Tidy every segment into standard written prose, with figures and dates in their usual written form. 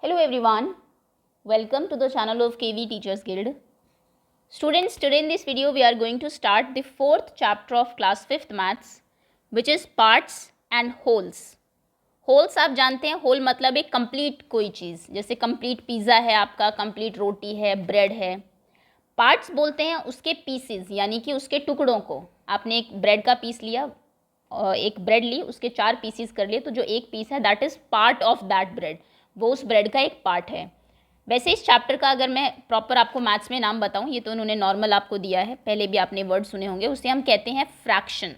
Hello everyone, welcome to the channel of KV Teachers Guild. Students, today in this video we are going to start the fourth chapter of class 5th maths which is parts and wholes. Holes आप जानते हैं, whole मतलब एक complete कोई चीज़, जैसे complete pizza है आपका, complete रोटी है, ब्रेड है. पार्ट्स बोलते हैं उसके पीसेस, यानी कि उसके टुकड़ों को. आपने एक ब्रेड का पीस लिया, एक ब्रेड ली, उसके 4 पीसेस कर लिए, तो जो एक पीस है that is part of that bread, वो उस ब्रेड का एक पार्ट है. वैसे इस चैप्टर का अगर मैं प्रॉपर आपको मैथ्स में नाम बताऊं, ये तो उन्होंने नॉर्मल आपको दिया है, पहले भी आपने वर्ड सुने होंगे, उसे हम कहते हैं फ्रैक्शन.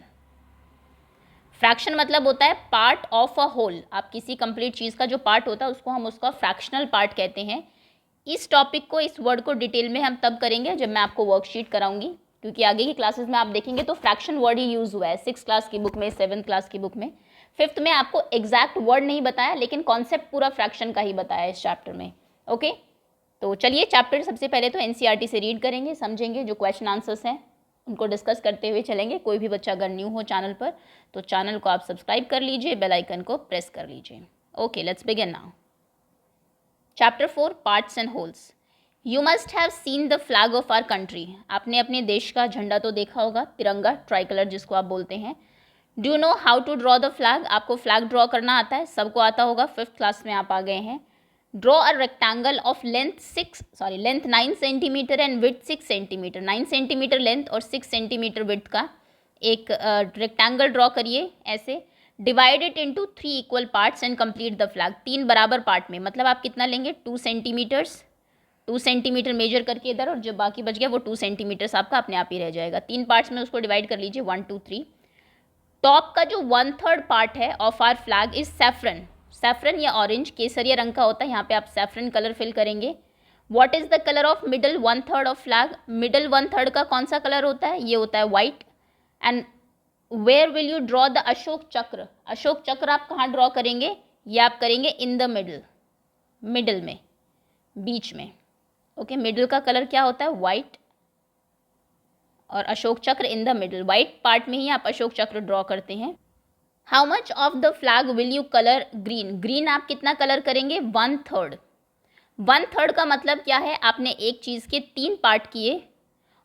फ्रैक्शन मतलब होता है पार्ट ऑफ अ होल. आप किसी कंप्लीट चीज़ का जो पार्ट होता है उसको हम उसका फ्रैक्शनल पार्ट कहते हैं. इस टॉपिक को, इस वर्ड को डिटेल में हम तब करेंगे जब मैं आपको वर्कशीट कराऊंगी, क्योंकि आगे की क्लासेस में आप देखेंगे तो फ्रैक्शन वर्ड ही यूज़ हुआ है 6th क्लास की बुक में, 7th क्लास की बुक में. 5th में आपको एग्जैक्ट वर्ड नहीं बताया, लेकिन कॉन्सेप्ट पूरा फ्रैक्शन का ही बताया इस चैप्टर में. ओके, तो चलिए चैप्टर सबसे पहले तो एनसीईआरटी से रीड करेंगे, समझेंगे, जो क्वेश्चन आंसर्स हैं उनको डिस्कस करते हुए चलेंगे. कोई भी बच्चा अगर न्यू हो चैनल पर तो चैनल को आप सब्सक्राइब कर लीजिए, बेल आइकन को प्रेस कर लीजिए. Okay, let's begin now. Chapter 4, parts and wholes. You must have seen the flag of our country. आपने अपने देश का झंडा तो देखा होगा, तिरंगा, ट्राई कलर जिसको आप बोलते हैं. Do you know how to draw the flag. आपको फ्लैग ड्रॉ करना आता है, सबको आता होगा, 5th क्लास में आप आ गए हैं. Draw a rectangle of length 9 centimetre and width 6 centimetre. 9 centimetre length और 6 सेंटीमीटर विड्थ का एक रेक्टेंगल ड्रॉ करिए ऐसे. Divide it into 3 equal parts and complete the flag. 3 बराबर पार्ट में, मतलब आप कितना लेंगे, 2 सेंटीमीटर्स. 2 सेंटीमीटर मेजर करके इधर, और जो बाकी बच गया वो 2 सेंटीमीटर्स आपका अपने आप ही रह जाएगा. 3 पार्ट्स में उसको डिवाइड कर लीजिए, 1 2 3. टॉप का जो 1/3 पार्ट है of our flag is saffron. Saffron या ऑरेंज, केसरिया रंग का होता है, यहाँ पे आप सैफरन कलर फिल करेंगे. What is the colour of middle 1/3 of flag. Middle 1/3 का कौन सा कलर होता है, ये होता है white. And where will you draw the Ashoka Chakra. Ashoka चक्र आप कहाँ ड्रॉ करेंगे, ये आप करेंगे इन द मिडल, मिडल में, बीच में. ओके, मिडल का कलर क्या होता है, वाइट, और अशोक चक्र in the middle, white part में ही आप अशोक चक्र ड्रॉ करते हैं. How much of the flag will you colour green. Green आप कितना कलर करेंगे, 1/3. 1/3 का मतलब क्या है, आपने एक चीज़ के 3 पार्ट किए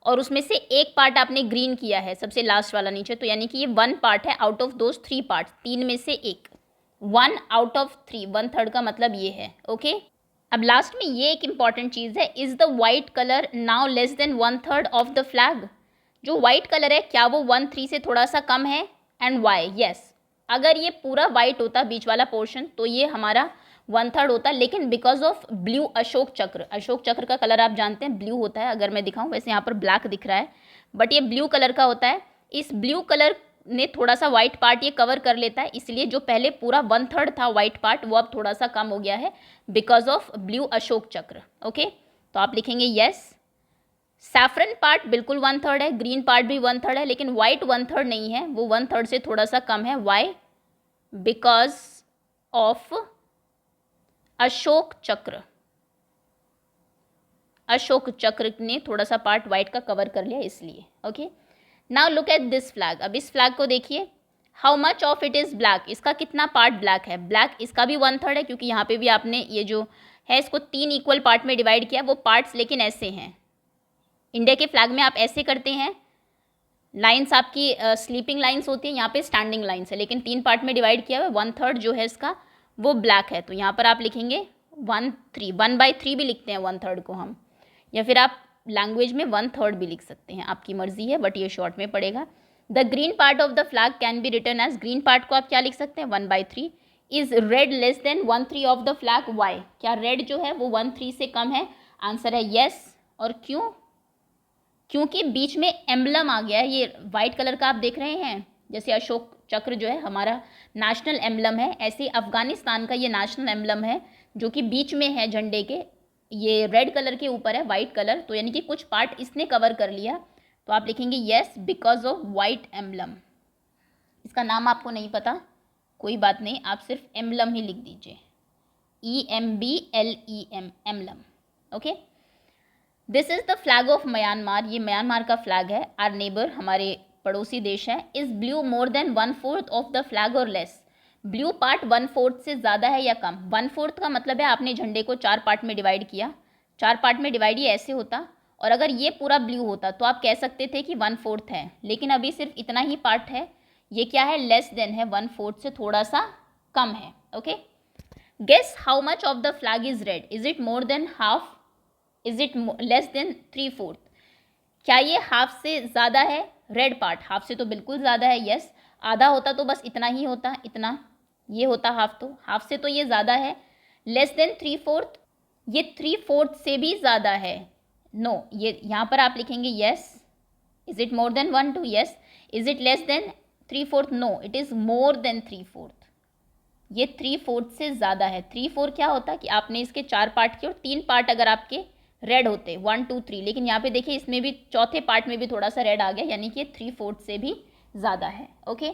और उसमें से एक पार्ट आपने ग्रीन किया है, सबसे लास्ट वाला नीचे, तो यानी कि ये 1 पार्ट है आउट ऑफ दोज 3 पार्ट. 3 में से एक, 1 आउट ऑफ 3, 1/3 का मतलब ये है. ओके, अब लास्ट में ये एक इंपॉर्टेंट चीज़ है, is the white colour now less than 1/3 of the flag. जो वाइट कलर है क्या वो 1/3 से थोड़ा सा कम है, एंड वाई. यस, अगर ये पूरा वाइट होता बीच वाला पोर्शन तो ये हमारा 1/3 होता, लेकिन because of blue Ashok Chakra. Ashoka चक्र का कलर आप जानते हैं ब्लू होता है, अगर मैं दिखाऊं, वैसे यहाँ पर ब्लैक दिख रहा है बट ये ब्लू कलर का होता है. इस ब्लू कलर ने थोड़ा सा वाइट पार्ट ये कवर कर लेता है, इसलिए जो पहले पूरा 1/3 था वाइट पार्ट वो अब थोड़ा सा कम हो गया है बिकॉज ऑफ ब्लू अशोक चक्र. ओके, तो आप लिखेंगे यस. सैफरन पार्ट बिल्कुल 1/3 है, ग्रीन पार्ट भी 1/3 है, लेकिन वाइट 1/3 नहीं है, वो 1/3 से थोड़ा सा कम है. Y, because of Ashok Chakra. Ashoka चक्र ने थोड़ा सा पार्ट वाइट का कवर कर लिया इसलिए. Okay, now look at this flag. अब इस फ्लैग को देखिए. How much of it is black. इसका कितना पार्ट ब्लैक है, ब्लैक. इसका भी 1/3 है, क्योंकि यहाँ पे भी आपने ये जो है इसको 3 इक्वल पार्ट में डिवाइड किया. वो पार्ट्स लेकिन ऐसे हैं, इंडिया के फ्लैग में आप ऐसे करते हैं, लाइंस आपकी स्लीपिंग लाइंस होती हैं, यहाँ पे स्टैंडिंग लाइंस है, लेकिन 3 पार्ट में डिवाइड किया हुआ है. 1/3 जो है इसका वो ब्लैक है, तो यहाँ पर आप लिखेंगे 1/3 भी लिखते हैं 1/3 को हम, या फिर आप लैंग्वेज में 1/3 भी लिख सकते हैं, आपकी मर्जी है, बट ये शॉर्ट में पड़ेगा. The green part of the flag can be written as. Green part को आप क्या लिख सकते हैं, 1/3. Is red less than 1/3 of the flag. Why, क्या रेड जो है वो 1/3 से कम है. आंसर है येस. और क्यों, क्योंकि बीच में एम्बलम आ गया है. ये वाइट कलर का आप देख रहे हैं, जैसे अशोक चक्र जो है हमारा नेशनल एम्बलम है, ऐसे अफगानिस्तान का ये नेशनल एम्बलम है जो कि बीच में है झंडे के. ये रेड कलर के ऊपर है वाइट कलर, तो यानी कि कुछ पार्ट इसने कवर कर लिया, तो आप लिखेंगे yes because of white emblem. इसका नाम आपको नहीं पता, कोई बात नहीं, आप सिर्फ एम्बलम ही लिख दीजिए, EMBLEM, emblem. Okay, this is the flag of Myanmar. ये म्यांमार का फ्लैग है. आर नेबर, हमारे पड़ोसी देश है. Is blue more than 1/4 of the flag और लेस. ब्लू पार्ट 1/4 से ज़्यादा है या कम? 1/4 का मतलब है आपने झंडे को 4 पार्ट में डिवाइड किया, 4 पार्ट में डिवाइड ये ऐसे होता, और अगर ये पूरा ब्लू होता तो आप कह सकते थे कि 1/4 है, लेकिन अभी सिर्फ इतना ही पार्ट है। ये क्या है? लेस देन है, 1/4 से थोड़ा सा कम है। Okay, guess how much of the flag is red? Is it more than half? Is it less than 3/4? क्या ये हाफ से ज़्यादा है? रेड पार्ट हाफ से तो बिल्कुल ज़्यादा है, यस। आधा होता तो बस इतना ही होता, इतना ये होता हाफ, तो हाफ से तो ये ज़्यादा है। लेस देन 3/4, ये 3/4 से भी ज़्यादा है। नो, ये यहाँ पर आप लिखेंगे yes. Is it more than 1/2? Yes. Is it less than 3/4? No, it is more than 3/4। ये 3/4 से ज़्यादा है। 3/4 क्या होता है कि आपने इसके 4 पार्ट किए और 3 पार्ट अगर आपके रेड होते, 1 2 3, लेकिन यहाँ पे देखिए इसमें भी चौथे पार्ट में भी थोड़ा सा रेड आ गया, यानी कि 3/4 से भी ज़्यादा है। ओके,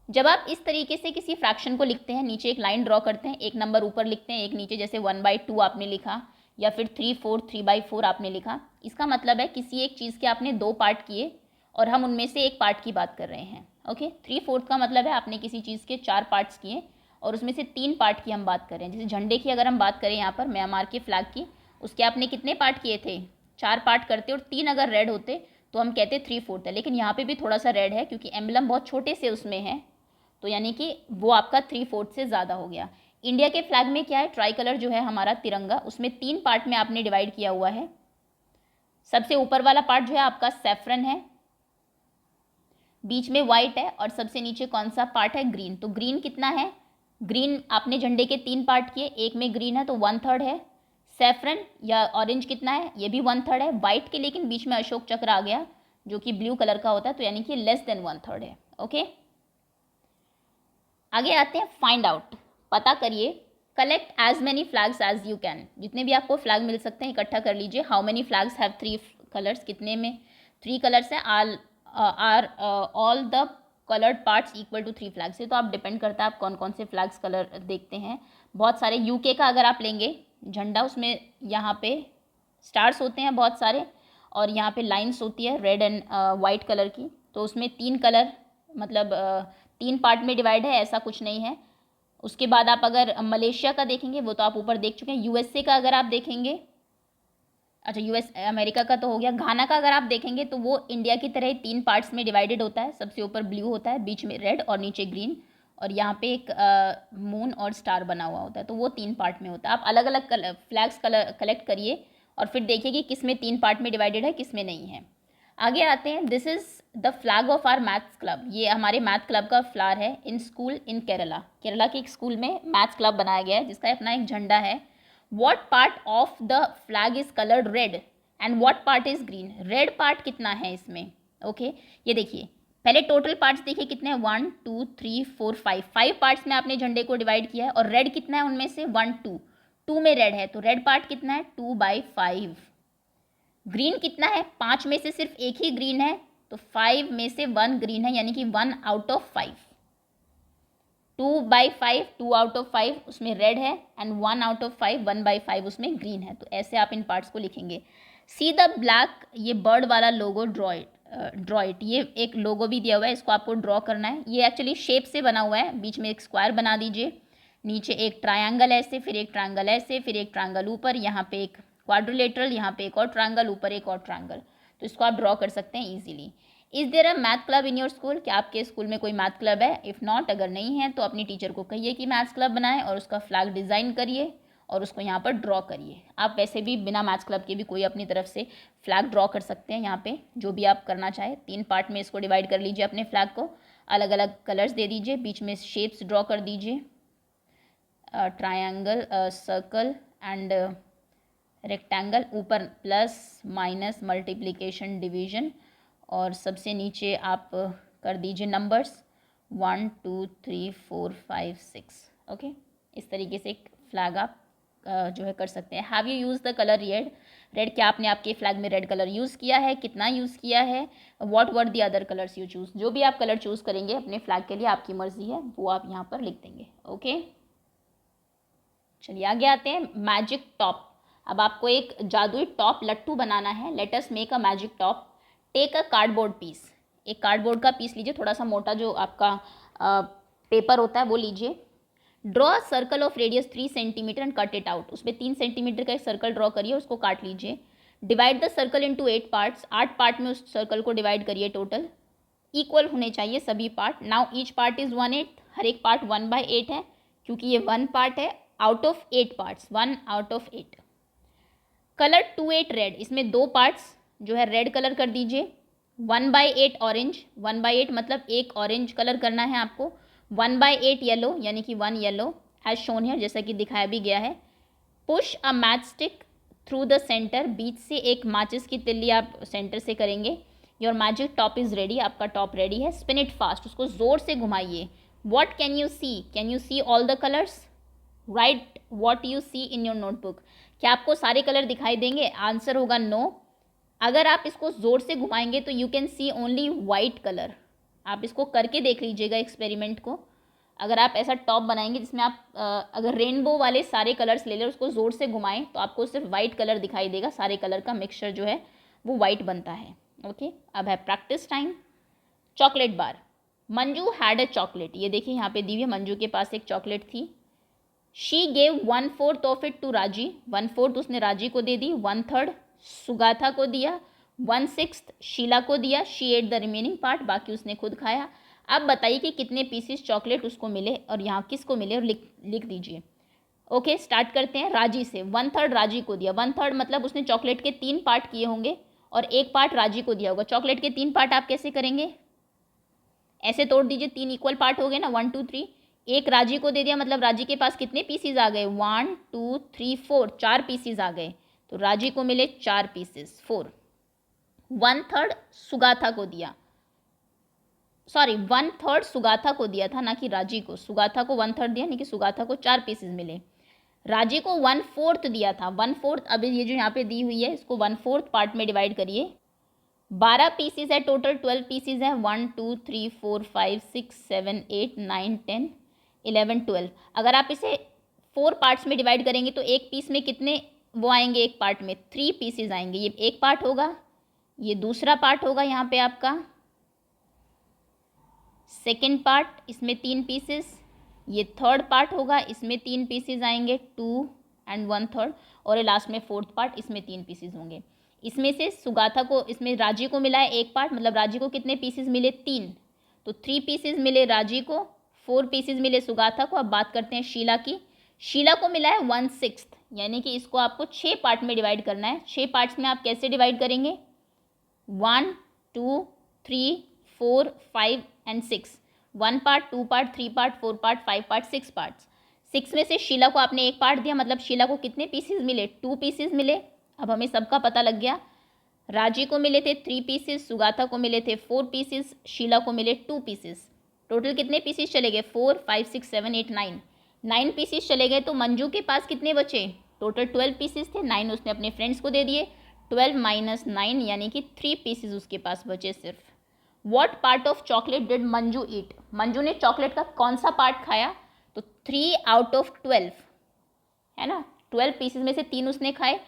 जब आप इस तरीके से किसी फ्रैक्शन को लिखते हैं, नीचे एक लाइन ड्रॉ करते हैं, एक नंबर ऊपर लिखते हैं, एक नीचे, जैसे 1/2 आपने लिखा या फिर 3/4 3/4 आपने लिखा, इसका मतलब है किसी एक चीज़ के आपने 2 पार्ट किए और हम उनमें से एक पार्ट की बात कर रहे हैं। ओके, 3/4 का मतलब है आपने किसी चीज़ के 4 पार्ट्स किए और उसमें से 3 पार्ट की हम बात कर रहे हैं। जैसे झंडे की अगर हम बात करें यहाँ पर म्यांमार के फ्लैग की, उसके आपने कितने पार्ट किए थे? 4 पार्ट करते और 3 अगर रेड होते तो हम कहते 3/4 है, लेकिन यहाँ पे भी थोड़ा सा रेड है क्योंकि एम्बलम बहुत छोटे से उसमें है, तो यानी कि वो आपका 3/4 से ज़्यादा हो गया। इंडिया के फ्लैग में क्या है? ट्राई कलर जो है हमारा तिरंगा, उसमें 3 पार्ट में आपने डिवाइड किया हुआ है। सबसे ऊपर वाला पार्ट जो है आपका सैफरन है, बीच में वाइट है, और सबसे नीचे कौन सा पार्ट है? ग्रीन। तो ग्रीन कितना है? ग्रीन आपने झंडे के 3 पार्ट किए, एक में ग्रीन है तो 1/3 है। सैफरन या ऑरेंज कितना है? ये भी 1/3 है। वाइट के लेकिन बीच में अशोक चक्र आ गया जो कि ब्लू कलर का होता है, तो यानी कि लेस देन 1/3 है। ओके, आगे आते हैं फाइंड आउट, पता करिए। Collect as many flags as you can, जितने भी आपको फ्लैग मिल सकते हैं इकट्ठा कर लीजिए। How many flags have 3 colours? कितने में 3 कलर्स हैं? Are all the coloured parts equal to 3 flags से, तो आप डिपेंड करता है आप कौन कौन से फ्लैग्स कलर देखते हैं। बहुत सारे यूके का अगर आप लेंगे झंडा, उसमें यहाँ पे स्टार्स होते हैं बहुत सारे, और यहाँ पे लाइंस होती है रेड एंड वाइट कलर की, तो उसमें 3 कलर मतलब 3 पार्ट में डिवाइड है, ऐसा कुछ नहीं है। उसके बाद आप अगर मलेशिया का देखेंगे, वो तो आप ऊपर देख चुके हैं। यूएसए का अगर आप देखेंगे, अच्छा यूएस अमेरिका का तो हो गया। घाना का अगर आप देखेंगे तो वो इंडिया की तरह ही 3 पार्ट्स में डिवाइडेड होता है। सबसे ऊपर ब्लू होता है, बीच में रेड और नीचे ग्रीन, और यहाँ पे एक मून और स्टार बना हुआ होता है, तो वो 3 पार्ट में होता है। आप अलग अलग फ्लैग्स कलेक्ट करिए और फिर देखिए कि किस में 3 पार्ट में डिवाइडेड है, किस में नहीं है। आगे आते हैं, this is the flag of our maths club. ये हमारे मैथ क्लब का फ्लैग है। In school in Kerala, Kerala के एक स्कूल में मैथ्स क्लब बनाया गया है जिसका अपना एक झंडा है। What part of the flag is coloured red and what part is green? Red part कितना है इसमें? ओके, ये देखिए पहले टोटल पार्ट्स देखिए कितने हैं, 1 2 3 4 5 पार्ट्स में आपने झंडे को डिवाइड किया है, और रेड कितना है उनमें से? 1 2 में रेड है, तो रेड पार्ट कितना है? 2/5। ग्रीन कितना है? 5 में से सिर्फ एक ही ग्रीन है, तो 5 में से 1 ग्रीन है, यानी कि 1 आउट ऑफ 5। 2/5, 2 आउट ऑफ 5 उसमें रेड है, एंड 1 आउट ऑफ 5, 1/5 उसमें ग्रीन है। तो ऐसे आप इन पार्ट्स को लिखेंगे। सी द ब्लैक, ये बर्ड वाला लोगो ड्रॉ इट, ये एक लोगो भी दिया हुआ है, इसको आपको ड्रॉ करना है। ये एक्चुअली शेप से बना हुआ है, बीच में एक स्क्वायर बना दीजिए, नीचे एक ट्रायंगल ऐसे, फिर एक ट्रायंगल ऐसे, फिर एक ट्रायंगल ऊपर, यहाँ पे एक क्वाड्रिलेटरल, यहाँ पे एक और ट्रायंगल, ऊपर एक और ट्रायंगल। तो इसको आप ड्रॉ कर सकते हैं easily. Is there a math club in your school? क्या आपके स्कूल में कोई मैथ क्लब है? इफ़ नॉट, अगर नहीं है तो अपनी टीचर को कहिए कि मैथ्स क्लब बनाए और उसका फ्लैग डिज़ाइन करिए और उसको यहाँ पर ड्रॉ करिए। आप वैसे भी बिना मैथ्स क्लब के भी कोई अपनी तरफ से फ्लैग ड्रॉ कर सकते हैं। यहाँ पे जो भी आप करना चाहे, 3 पार्ट में इसको डिवाइड कर लीजिए अपने फ्लैग को, अलग अलग कलर्स दे दीजिए, बीच में शेप्स ड्रॉ कर दीजिए, ट्रायंगल, सर्कल एंड रेक्टेंगल, ऊपर प्लस माइनस मल्टीप्लिकेशन डिवीजन, और सबसे नीचे आप कर दीजिए नंबर्स 1 2 3 4 5 6। ओके, इस तरीके से एक फ्लैग आप जो है कर सकते हैं। Have you use the colour red? Red, क्या आपने आपके फ्लैग में रेड कलर यूज़ किया है? कितना यूज़ किया है? What were the other colours you choose? जो भी आप कलर चूज़ करेंगे अपने फ्लैग के लिए, आपकी मर्जी है, वो आप यहाँ पर लिख देंगे। ओके, चलिए आगे आते हैं। मैजिक टॉप, अब आपको एक जादुई टॉप लट्टू बनाना है। Let us make a magic top. Take a cardboard piece, एक कार्डबोर्ड का पीस लीजिए, थोड़ा सा मोटा, जो आपका पेपर होता है वो लीजिए। Draw a circle of radius 3 centimetre and cut it out. उसमें 3 सेंटीमीटर का एक सर्कल ड्रॉ करिए, उसको काट लीजिए। Divide the circle into 8 parts. 8 part में उस सर्कल को डिवाइड करिए। टोटल इक्वल होने चाहिए सभी part. Now each part is 1/8। हर एक पार्ट 1/8 है क्योंकि ये 1 पार्ट है out of 8 parts, 1 out of 8। Colour 2/8 red. इसमें 2 पार्ट्स जो है रेड कलर कर दीजिए। 1/8 ऑरेंज। 1/8 मतलब एक ऑरेंज कलर करना है आपको। 1/8 येलो यानी कि 1 येलो एज शोन है, जैसा कि दिखाया भी गया है। Push a match stick through the centre. बीच से एक माचिस की तिल्ली आप सेंटर से करेंगे। Your magic top is ready. आपका टॉप रेडी है। Spin it fast. उसको ज़ोर से घुमाइए। What can you see? Can you see all the colours? Write what you see in your notebook. क्या आपको सारे कलर दिखाई देंगे? आंसर होगा नो। अगर आप इसको ज़ोर से घुमाएंगे तो you can see only white colour. आप इसको करके देख लीजिएगा एक्सपेरिमेंट को। अगर आप ऐसा टॉप बनाएंगे जिसमें आप अगर रेनबो वाले सारे कलर्स ले लें, उसको ज़ोर से घुमाएं तो आपको सिर्फ वाइट कलर दिखाई देगा। सारे कलर का मिक्सचर जो है वो वाइट बनता है। ओके, अब है practice time. Chocolate bar. Manju had a chocolate. ये देखिए यहाँ पे दी हुई है, मंजू के पास एक चॉकलेट थी। She gave 1/4 of it to Raji. 1/4 उसने राजी को दे दी। 1/3 सुगाथा को दिया। 1/6 शीला को दिया। She at the remaining part. बाकी उसने खुद खाया। अब बताइए कि कितने पीसेस चॉकलेट उसको मिले और यहाँ किसको मिले, और लिख दीजिए। ओके, स्टार्ट करते हैं राजी से। 1/3 राजी को दिया। 1/3 मतलब उसने चॉकलेट के 3 पार्ट किए होंगे और एक पार्ट राजी को दिया होगा। चॉकलेट के 3 पार्ट आप कैसे करेंगे? ऐसे तोड़ दीजिए, 3 इक्वल पार्ट हो गए ना, 1 2 3। एक राजी को दे दिया मतलब राजी के पास कितने पीसीज आ गए? 1 2 3 4, 4 पीसीज आ गए। तो राजी को मिले 4 पीसेस, 4। 1/3 सुगाथा को दिया। सॉरी, 1/3 सुगाथा को दिया था, ना कि राजी को। सुगाथा को 1/3 दिया, नहीं कि सुगाथा को 4 पीसेस मिले। राजी को 1/4 दिया था। 1/4 अभी ये जो यहाँ पे दी हुई है इसको 1/4 पार्ट में डिवाइड करिए। 12 पीसीज है टोटल, 12 पीसीज है। 1 2 3 4 5 6 7 8 9 10 11 12। अगर आप इसे 4 पार्ट्स में डिवाइड करेंगे तो एक पीस में कितने वो आएंगे? एक पार्ट में 3 पीसीज आएंगे। ये एक पार्ट होगा, ये दूसरा पार्ट होगा यहाँ पे आपका सेकेंड पार्ट, इसमें 3 पीसेस। ये थर्ड पार्ट होगा, इसमें 3 पीसेस आएंगे, 2 एंड 1/3। और ये लास्ट में फोर्थ पार्ट, इसमें 3 पीसेस होंगे। इसमें से सुगाथा को, इसमें राजी को मिला है एक पार्ट, मतलब राजी को कितने पीसेस मिले? 3। तो 3 पीसेस मिले राजी को, 4 पीसेस मिले सुगाथा को। अब बात करते हैं शीला की। शीला को मिला है 1/6, यानी कि इसको आपको 6 पार्ट में डिवाइड करना है। 6 पार्ट्स में आप कैसे डिवाइड करेंगे? 1 2 3 4 5 and 6। 1 part, 2 part, 3 part, 4 part, 5 part, 6 parts. 6 में से शीला को आपने एक पार्ट दिया, मतलब शीला को कितने पीसेस मिले? 2 पीसेस मिले। अब हमें सबका पता लग गया। राजी को मिले थे 3 पीसेस, सुगाथा को मिले थे 4 पीसेस, शीला को मिले 2 पीसेस। टोटल कितने पीसेस चले गए? 4 5 6 7 8 9। 9 पीसेस चले गए। तो मंजू के पास कितने बचे? टोटल 12 पीसेस थे। 9 उसने अपने फ्रेंड्स को दे दिए। 12 - 9 यानी कि 3 पीसेस उसके पास बचे सिर्फ। What part of chocolate did Manju eat? Manju ने चॉकलेट का कौन सा पार्ट खाया? तो 3 आउट ऑफ 12 है ना। 12 पीसेस में से 3 उसने खाए।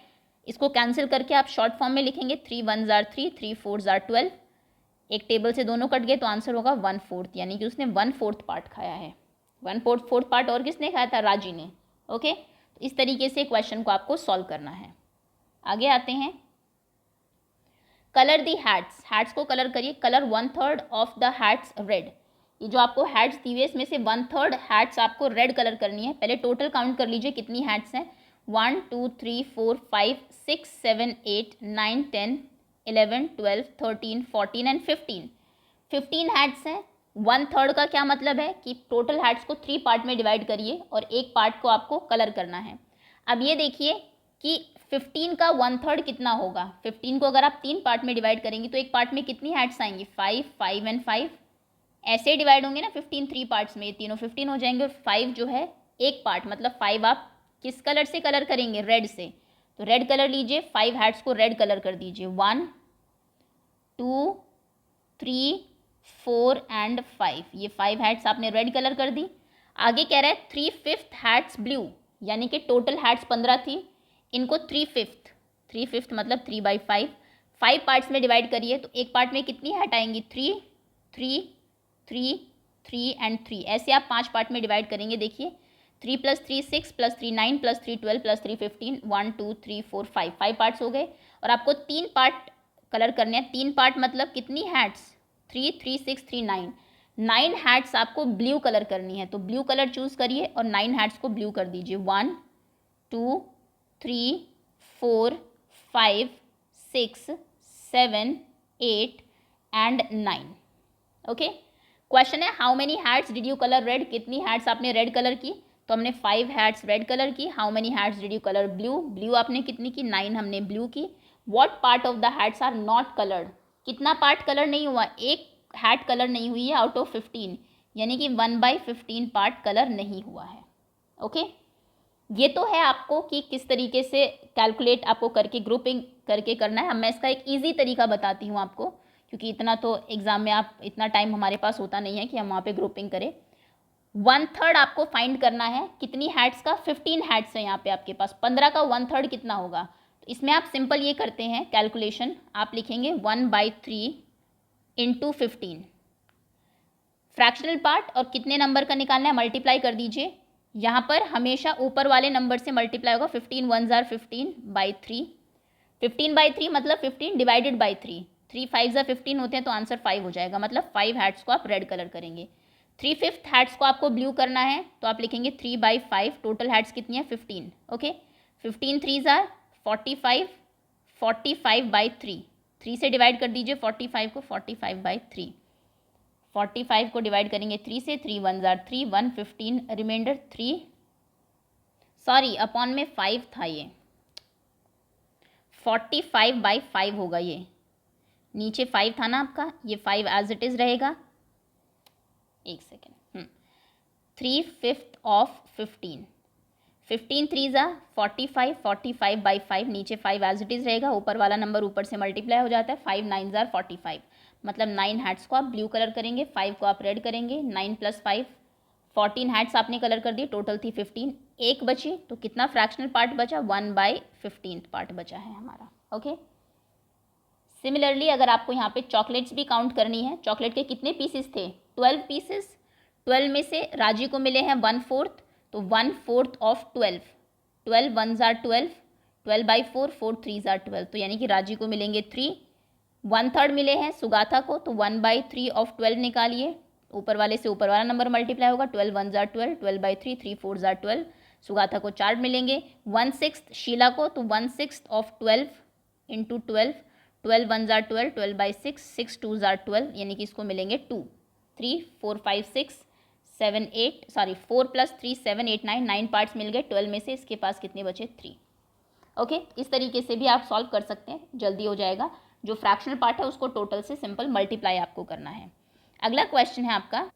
इसको कैंसिल करके आप शॉर्ट फॉर्म में लिखेंगे, 3 1s are 3, 3 4s are 12। एक टेबल से दोनों कट गए तो आंसर होगा 1/4, यानी कि उसने 1/4 पार्ट खाया है। 1/4 पार्ट और किसने खाया था? राजी ने। ओके, तो इस तरीके से क्वेश्चन को आपको सॉल्व करना है। आगे आते हैं। कलर दी हैट्स। हैट्स को कलर करिए। Colour 1/3 of the hats red. ये जो आपको हैट्स दी हुई है इसमें से 1/3 हैट्स आपको रेड कलर करनी है। पहले टोटल काउंट कर लीजिए कितनी हैट्स हैं। 1 2 3 4 5 6 7 8 9 10 11 12 13 14 एंड 15। 15 हैट्स हैं। 1/3 का क्या मतलब है कि टोटल हैट्स को 3 पार्ट में डिवाइड करिए और एक पार्ट को आपको कलर करना है। अब ये देखिए कि 15 का 1/3 कितना होगा। 15 को अगर आप 3 पार्ट में डिवाइड करेंगे तो एक पार्ट में कितनी हैट्स आएंगी? 5 5 एंड 5। ऐसे डिवाइड होंगे ना 15 3 पार्ट्स में, ये तीनों 15 हो जाएंगे। और 5 जो है एक पार्ट, मतलब 5 आप किस कलर से कलर करेंगे? रेड से। तो रेड कलर लीजिए, 5 हैट्स को रेड कलर कर दीजिए। 1 2 3 4 एंड 5। ये 5 हैट्स आपने रेड कलर कर दी। आगे कह रहा है 3/5 हैट्स ब्लू, यानी कि टोटल हैट्स 15 थी, इनको 3/5 मतलब 3/5 5 पार्ट्स में डिवाइड करिए तो एक पार्ट में कितनी हैट आएंगी? 3 3 3 3 एंड 3, ऐसे आप 5 पार्ट में डिवाइड करेंगे। देखिए 3 + 3 6 + 3 9 + 3 12 + 3 15 1 2 3 4 5 पार्ट्स हो गए। और आपको 3 पार्ट कलर करने हैं। 3 पार्ट मतलब कितनी हैट्स, 3 3 6 3 9, 9 हैट्स आपको ब्लू कलर करनी है। तो ब्लू कलर चूज़ करिए और 9 हैट्स को ब्लू कर दीजिए। 1 2 3 4 5 6 7 8 एंड 9। ओके, क्वेश्चन है how many hats did you colour red, कितनी हैट्स आपने रेड कलर की। तो हमने 5 हैट्स रेड कलर की। How many hats did you colour blue, blue आपने कितनी की, 9 हमने ब्लू की। What part of the hats are not coloured, कितना पार्ट कलर नहीं हुआ, एक हैट कलर नहीं हुई है आउट ऑफ 15, यानी कि 1/15 पार्ट कलर नहीं हुआ है। ओके, ये तो है आपको कि किस तरीके से कैलकुलेट आपको करके ग्रुपिंग करके करना है। अब मैं इसका एक ईजी तरीका बताती हूँ आपको, क्योंकि इतना तो एग्ज़ाम में आप इतना टाइम हमारे पास होता नहीं है कि हम वहाँ पे ग्रुपिंग करें। 1/3 आपको फाइंड करना है, कितनी हैट्स का, 15 हैट्स है यहाँ पे आपके पास, 15 का 1/3 कितना होगा। तो इसमें आप सिंपल ये करते हैं कैलकुलेशन, आप लिखेंगे 1/3 × 15, फ्रैक्शनल पार्ट और कितने नंबर का निकालना है मल्टीप्लाई कर दीजिए। यहाँ पर हमेशा ऊपर वाले नंबर से मल्टीप्लाई होगा। 15 1s are 15/3, 15/3 मतलब 15 डिवाइडेड बाई 3, 3 5s are 15 होते हैं तो आंसर 5 हो जाएगा। मतलब 5 हैट्स को आप रेड कलर करेंगे। 3/5 हैट्स को आपको ब्लू करना है तो आप लिखेंगे 3/5, टोटल हैट्स कितनी है 15। ओके, 15 3s are 45, 45/3, 3 से डिवाइड कर दीजिए 45 को, 45/3, 45 को डिवाइड करेंगे 3 से, 3 1s are 3, 115 reminder 3, sorry upon में 5 था, ये 45/5 होगा, ये नीचे 5 था ना आपका, ये 5 एज इट इज़ रहेगा। एक सेकेंड, 3/5 ऑफ 15, 15 3s are 45, 45/5, नीचे 5 एज इट इज़ रहेगा, ऊपर वाला नंबर ऊपर से मल्टीप्लाई हो जाता है। 5 9s are 45, मतलब 9 हैट्स को आप ब्लू कलर करेंगे, 5 को आप रेड करेंगे। 9 + 5 14 हैट्स आपने कलर कर दी, टोटल थी 15, एक बची तो कितना फ्रैक्शनल पार्ट बचा, 1/15 पार्ट बचा है हमारा। ओके, सिमिलरली अगर आपको यहाँ पे चॉकलेट्स भी काउंट करनी है, चॉकलेट के कितने पीसेस थे, 12 पीसेस, 12 में से राजी को मिले हैं 1/4, तो 1/4 of 12, 12 1s are 12, 12/4, 4 3s are 12, तो यानी कि राजी को मिलेंगे 3, 1/3 मिले हैं सुगाथा को, तो 1/3 ऑफ 12 निकालिए, ऊपर वाले से ऊपर वाला नंबर मल्टीप्लाई होगा, 12 1s are 12, 12/3, 3 4s are 12, सुगाथा को 4 मिलेंगे। 1/6 शीला को, तो 1/6 of 12 × 12, 12 1s are 12, 12/6, 6 2s are 12, यानी कि इसको मिलेंगे 2, 3 4 5 6 7 8, सॉरी 4 + 3 7 8 9, 9 पार्ट्स मिल गए। 12 में से इसके पास कितने बचे, 3। ओके, इस तरीके से भी आप सॉल्व कर सकते हैं, जल्दी हो जाएगा। जो फ्रैक्शनल पार्ट है उसको टोटल से सिंपल मल्टीप्लाई आपको करना है। अगला क्वेश्चन है आपका,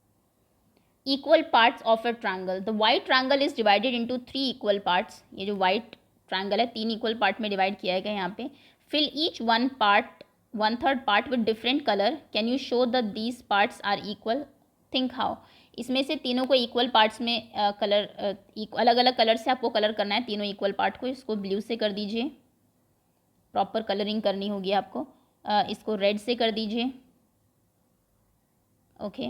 equal parts of a triangle, the white triangle is divided into 3 equal parts. ये जो वाइट ट्रायंगल है 3 इक्वल पार्ट में डिवाइड किया गया यहाँ पे। Fill each 1/3 part with different colour, can you show that these parts are equal, think how. इसमें से तीनों को इक्वल पार्ट्स में कलर अलग अलग कलर से आपको कलर करना है तीनों इक्वल पार्ट को। इसको ब्लू से कर दीजिए, प्रॉपर कलरिंग करनी होगी आपको। इसको रेड से कर दीजिए, ओके,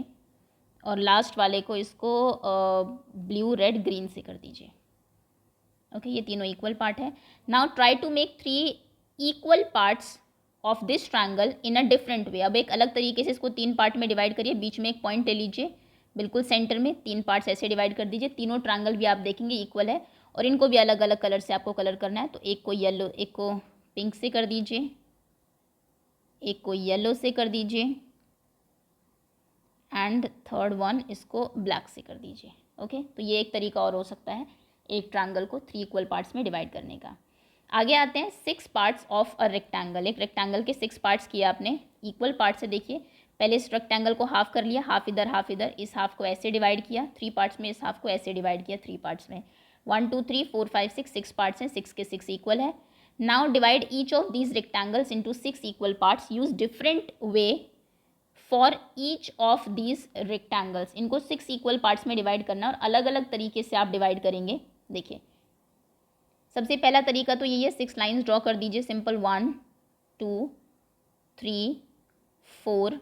और लास्ट वाले को इसको ब्लू रेड ग्रीन से कर दीजिए। ओके, ये तीनों इक्वल पार्ट है। Now try to make 3 equal parts of this triangle in a different way. अब एक अलग तरीके से इसको 3 पार्ट में डिवाइड करिए, बीच में एक पॉइंट ले लीजिए, बिल्कुल सेंटर में 3 पार्ट्स ऐसे डिवाइड कर दीजिए। तीनों ट्रायंगल भी आप देखेंगे इक्वल है और इनको भी अलग अलग कलर से आपको कलर करना है। तो एक को येलो, एक को पिंक से कर दीजिए, एक को येलो से कर दीजिए एंड थर्ड वन इसको ब्लैक से कर दीजिए। ओके, तो ये एक तरीका और हो सकता है एक ट्रायंगल को 3 इक्वल पार्ट्स में डिवाइड करने का। आगे आते हैं 6 पार्ट्स ऑफ अ रेक्टेंगल। एक रेक्टेंगल के 6 पार्ट्स किए आपने इक्वल पार्ट से। देखिए पहले इस रेक्टेंगल को हाफ कर लिया, हाफ इधर हाफ इधर, इस हाफ को ऐसे डिवाइड किया 3 पार्ट्स में, इस हाफ को ऐसे डिवाइड किया 3 पार्ट्स में। 1 2 3 4 5 6, 6 पार्ट्स हैं, 6 के 6 इक्वल है। Now divide each of these rectangles into 6 equal parts, use different way for each of these rectangles. इनको 6 इक्वल पार्ट्स में डिवाइड करना और अलग अलग तरीके से आप डिवाइड करेंगे। देखिए सबसे पहला तरीका तो यही है, 6 लाइन्स ड्रॉ कर दीजिए सिंपल, 1 2 3 4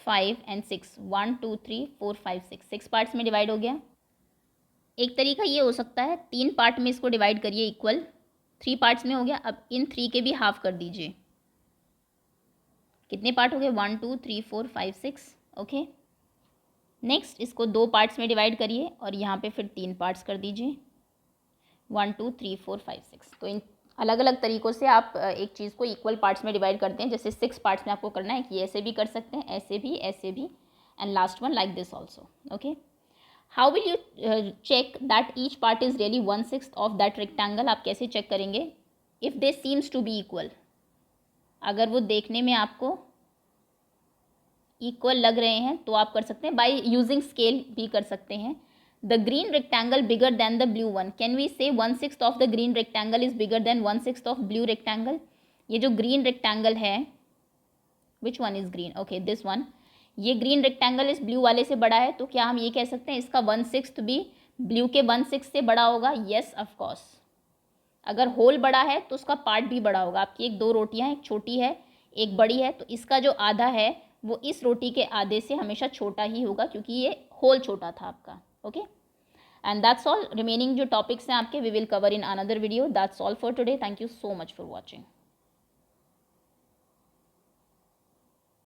5 एंड 6, 1 2 3 4 5 6, 6 पार्ट्स में डिवाइड हो गया। एक तरीका ये हो सकता है 3 पार्ट में इसको डिवाइड करिए इक्वल, 3 पार्ट्स में हो गया। अब इन 3 के भी हाफ कर दीजिए। कितने पार्ट हो गए? 1 2 3 4 5 6। ओके, नेक्स्ट इसको 2 पार्ट्स में डिवाइड करिए और यहाँ पे फिर 3 पार्ट्स कर दीजिए, 1 2 3 4 5 6। तो इन अलग अलग तरीक़ों से आप एक चीज़ को इक्वल पार्ट्स में डिवाइड करते हैं। जैसे 6 पार्ट्स में आपको करना है कि ऐसे भी कर सकते हैं, ऐसे भी, and last one like this also. Okay, how will you check that each part is really 1/6 of that rectangle? आप कैसे चेक करेंगे? If they seems to be equal, अगर वो देखने में आपको इक्वल लग रहे हैं तो आप कर सकते हैं। बाय यूजिंग स्केल भी कर सकते हैं। The green rectangle bigger than the blue one, can we say 1/6 of the green rectangle is bigger than 1/6 of blue rectangle? ये जो ग्रीन रेक्टेंगल है, which one is green? Okay, this one. ये green rectangle इस blue वाले से बड़ा है, तो क्या हम ये कह सकते हैं इसका 1/6 भी ब्लू के 1/6 से बड़ा होगा? Yes, of course. अगर होल बड़ा है तो उसका पार्ट भी बड़ा होगा। आपकी एक 2 रोटियां, एक छोटी है एक बड़ी है, तो इसका जो आधा है वो इस रोटी के आधे से हमेशा छोटा ही होगा, क्योंकि ये होल छोटा था आपका। Okay, and that's all. Remaining जो टॉपिक्स हैं आपके, we will cover in another video. That's all for today. Thank you so much for watching.